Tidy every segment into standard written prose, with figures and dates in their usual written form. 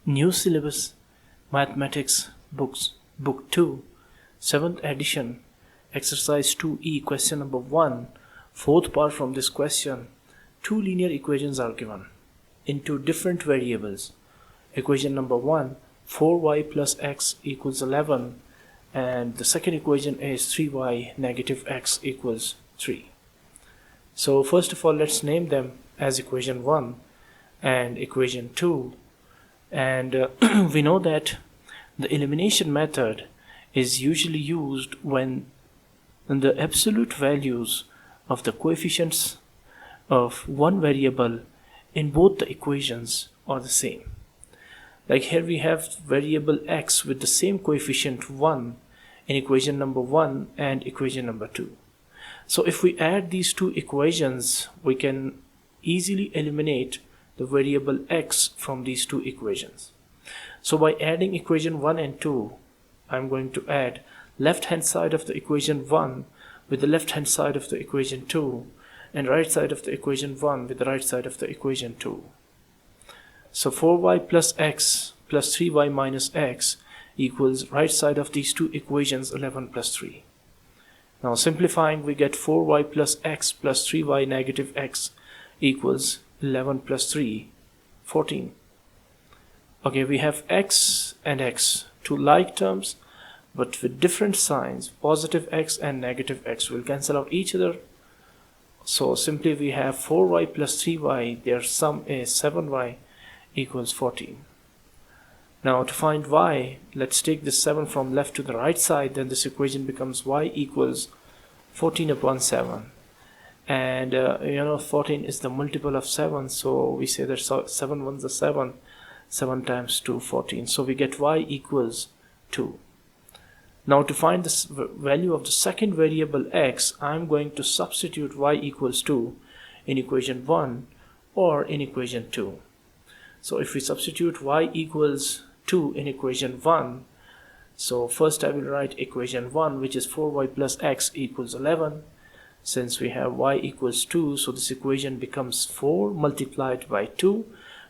New syllabus, Mathematics Books, Book 2, 7th edition, Exercise 2E, question number 1, fourth part from this question. Two linear equations are given into different variables. Equation number 1, 4y plus x equals 11, and the second equation is 3y negative x equals 3. So first of all, let's name them as equation 1 and equation 2. And we know that the elimination method is usually used when the absolute values of the coefficients of one variable in both the equations are the same. Like here we have variable x with the same coefficient 1 in equation number 1 and equation number 2. So if we add these two equations, we can easily eliminate the variable x from these two equations. So by adding equation 1 and 2, I'm going to add left hand side of the equation 1 with the left hand side of the equation 2, and right side of the equation 1 with the right side of the equation 2. So 4y plus x plus 3y minus x equals right side of these two equations 11 plus 3. Now simplifying, we get 4y plus x plus 3y negative x equals 11 plus 3, 14. Okay, we have x and x, two like terms but with different signs. Positive x and negative x will cancel out each other. So simply we have 4y plus 3y, their sum is 7y equals 14. Now to find y, let's take this 7 from left to the right side, then this equation becomes y equals 14 upon 7. And 14 is the multiple of 7, so we say that 7 ones are 7, 7 times 2, 14. So we get y equals 2. Now to find this value of the second variable x, I'm going to substitute y equals 2 in equation 1 or in equation 2. So if we substitute y equals 2 in equation 1, so first I will write equation 1, which is 4y plus x equals 11. Since we have y equals 2, so this equation becomes 4 multiplied by 2,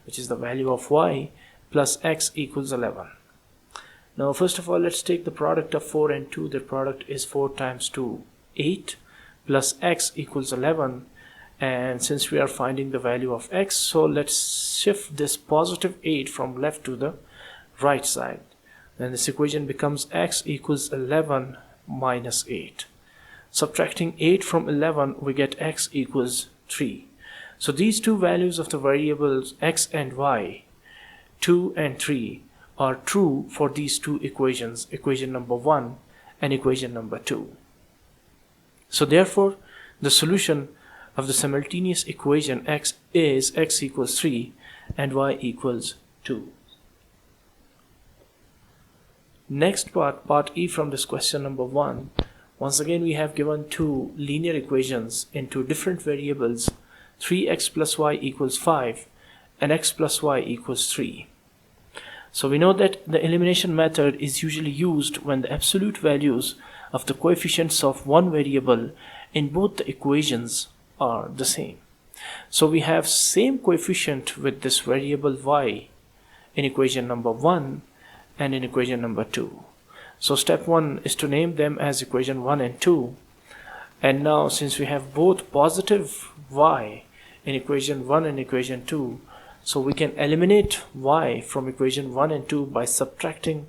which is the value of y, plus x equals 11. Now first of all, let's take the product of 4 and 2. The product is 4 times 2, 8, plus x equals 11. And since we are finding the value of x, so let's shift this positive 8 from left to the right side. Then this equation becomes x equals 11 minus 8. Subtracting 8 from 11, we get x equals 3. So these two values of the variables x and y, 2 and 3, are true for these two equations, equation number 1 and equation number 2. So therefore, the solution of the simultaneous equation x is x equals 3 and y equals 2. Next part E from this question number 1. Once again, we have given two linear equations into different variables, 3x plus y equals 5 and x plus y equals 3. So we know that the elimination method is usually used when the absolute values of the coefficients of one variable in both the equations are the same. So we have same coefficient with this variable y in equation number 1 and in equation number 2. So step 1 is to name them as equation 1 and 2. And now since we have both positive y in equation 1 and equation 2, so we can eliminate y from equation 1 and 2 by subtracting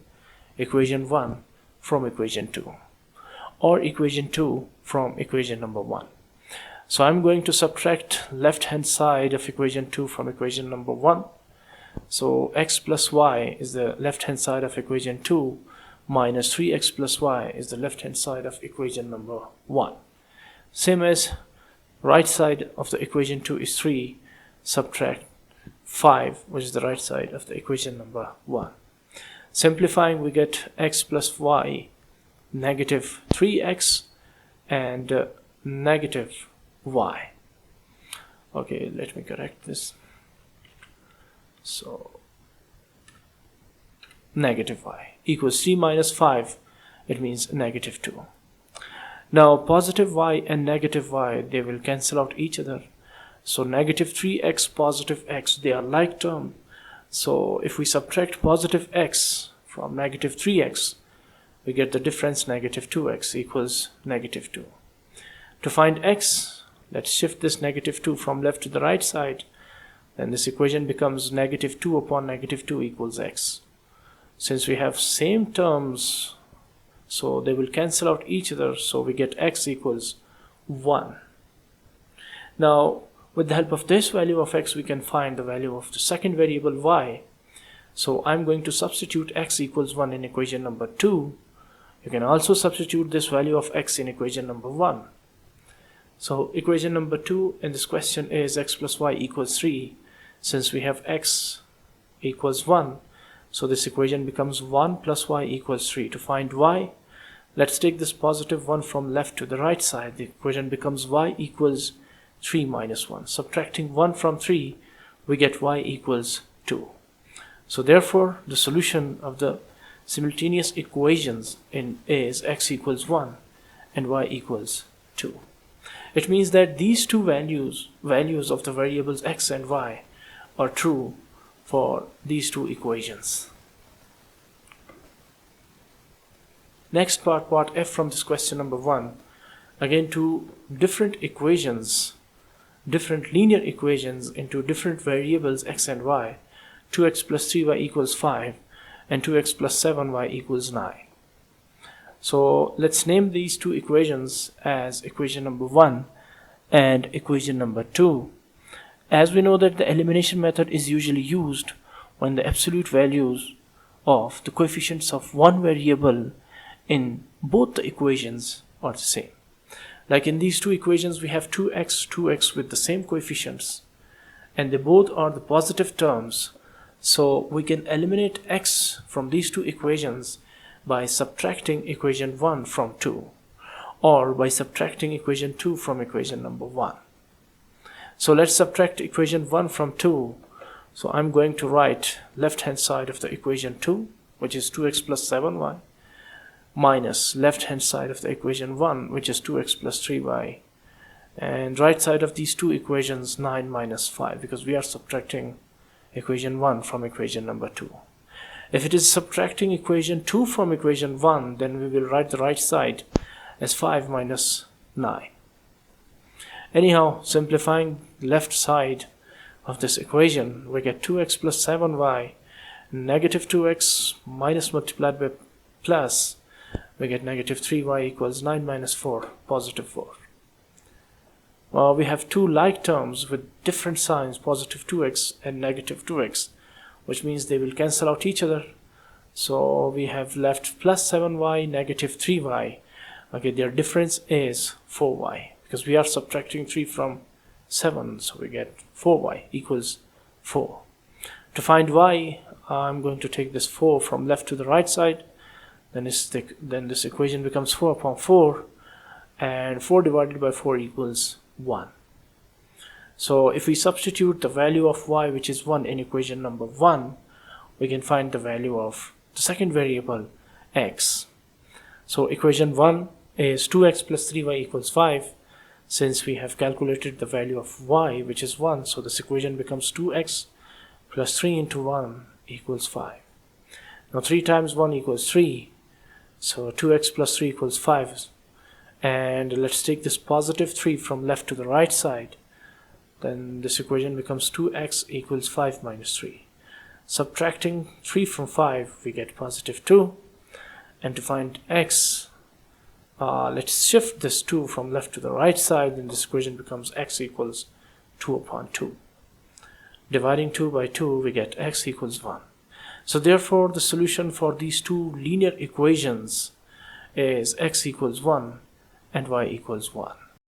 equation 1 from equation 2, or equation 2 from equation number 1. So I'm going to subtract left hand side of equation 2 from equation number 1. So x plus y is the left hand side of equation 2, minus 3x plus y is the left hand side of equation number 1. Same as right side of the equation 2 is 3, subtract 5, which is the right side of the equation number 1. Simplifying, we get x plus y negative 3x and negative y. Okay, let me correct this. So negative y equals 3 minus 5, it means negative 2. Now positive y and negative y, they will cancel out each other. So negative 3x, positive x, they are like term. So if we subtract positive x from negative 3x, we get the difference negative 2x equals negative 2. To find x, let's shift this negative 2 from left to the right side. Then this equation becomes negative 2 upon negative 2 equals x. Since we have same terms, so they will cancel out each other, so we get x equals 1. Now, with the help of this value of x, we can find the value of the second variable y. So I'm going to substitute x equals 1 in equation number 2. You can also substitute this value of x in equation number 1. So equation number 2 in this question is x plus y equals 3. Since we have x equals 1, so this equation becomes 1 plus y equals 3. To find y, let's take this positive 1 from left to the right side. The equation becomes y equals 3 minus 1. Subtracting 1 from 3, we get y equals 2. So therefore, the solution of the simultaneous equations is x equals 1 and y equals 2. It means that these two values of the variables x and y, are true for these two equations. Next part F from this question number 1. Again, two different equations, different linear equations into different variables x and y. 2x plus 3y equals 5 and 2x plus 7y equals 9. So let's name these two equations as equation number 1 and equation number 2. As we know that the elimination method is usually used when the absolute values of the coefficients of one variable in both the equations are the same. Like in these two equations, we have 2x with the same coefficients, and they both are the positive terms. So we can eliminate x from these two equations by subtracting equation 1 from 2, or by subtracting equation 2 from equation number 1. So let's subtract equation 1 from 2. So I'm going to write left hand side of the equation 2, which is 2x plus 7y, minus left hand side of the equation 1, which is 2x plus 3y, and right side of these two equations 9 minus 5, because we are subtracting equation 1 from equation number 2. If it is subtracting equation 2 from equation 1, then we will write the right side as 5 minus 9. Anyhow, simplifying left side of this equation, we get 2x plus 7y, negative 2x minus multiplied by plus, we get negative 3y equals 9 minus 4, positive 4. Well, we have two like terms with different signs, positive 2x and negative 2x, which means they will cancel out each other. So we have left plus 7y, negative 3y. Okay, their difference is 4y, because we are subtracting 3 from 7, so we get 4y equals 4. To find y, I'm going to take this 4 from left to the right side. Then this equation becomes 4 upon 4, and 4 divided by 4 equals 1. So if we substitute the value of y, which is 1, in equation number 1, we can find the value of the second variable x. So equation 1 is 2x plus 3y equals 5. Since we have calculated the value of y, which is 1, so this equation becomes 2x plus 3 into 1 equals 5. Now 3 times 1 equals 3, so 2x plus 3 equals 5. And let's take this positive 3 from left to the right side. Then this equation becomes 2x equals 5 minus 3. Subtracting 3 from 5, we get positive 2. And to find x, let's shift this 2 from left to the right side, and this equation becomes x equals 2 upon 2. Dividing 2 by 2, we get x equals 1. So therefore, the solution for these two linear equations is x equals 1 and y equals 1.